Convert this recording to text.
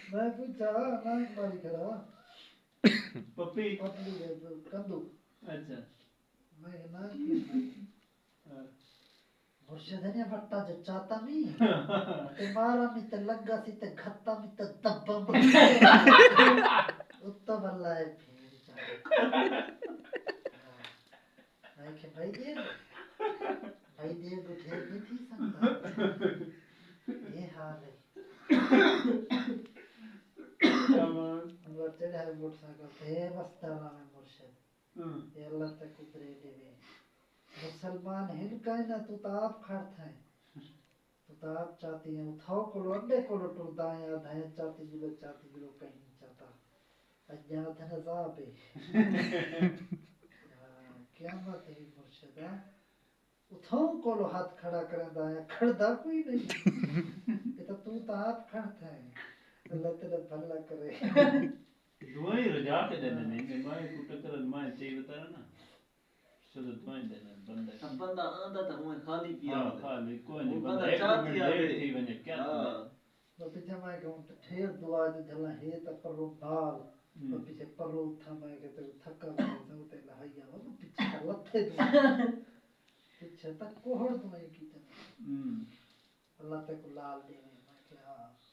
میں پوچھا میں ماری کھڑا پپی پپلی کندو اچھا میں نہ کی مرشد نے وٹا جو چاہتا می تے مارا می تے لگا سی تے گھتا می تے دبا می اتتا بلا ہے پھیر چاہتا میں کہ بھائی دیر ڈھیر نہیں تھی سکتا یہ حال ہے اللہ چڑھا ہے موٹر سائیکل پہ وستارا میں مرشد یہ اللہ تک ادرے دے مسلمان ہن کائنا تو آپ کھڑتا ہے تو آپ چاہتی ہیں اتھاؤ کلو انڈے کلو ٹردا ہے آدھائیں چاہتی جلو کہیں نہیں چاہتا اجاد نظاب ہے قیامت ہے مرشدہ اتھاؤ کلو ہاتھ کھڑا کریں دایا کھڑدا کوئی نہیں یہ تو آپ کھڑتا ہے اللہ تیرا بھلا کرے دعائیں رجا کے دینے نہیں میں مائیں کو ٹکرن مائیں چاہیے بتا رہا نا چلو دعائیں دینے بندہ آندا تھا وہ خالی پیا ہاں خالی کوئی نہیں بندہ ایک منٹ لیٹ تھی ونے کیا تو پیچھے میں کہوں تو ٹھیر دعا جو جھلا ہے تا پرو بال تو پیچھے پرو تھا میں کہتے تھکا میں سوتے لہائی آوا تو پیچھے تا لتھے دعا پیچھے تا کوہڑ دعائیں کی جانا اللہ تک لال دے میں کہ ہاں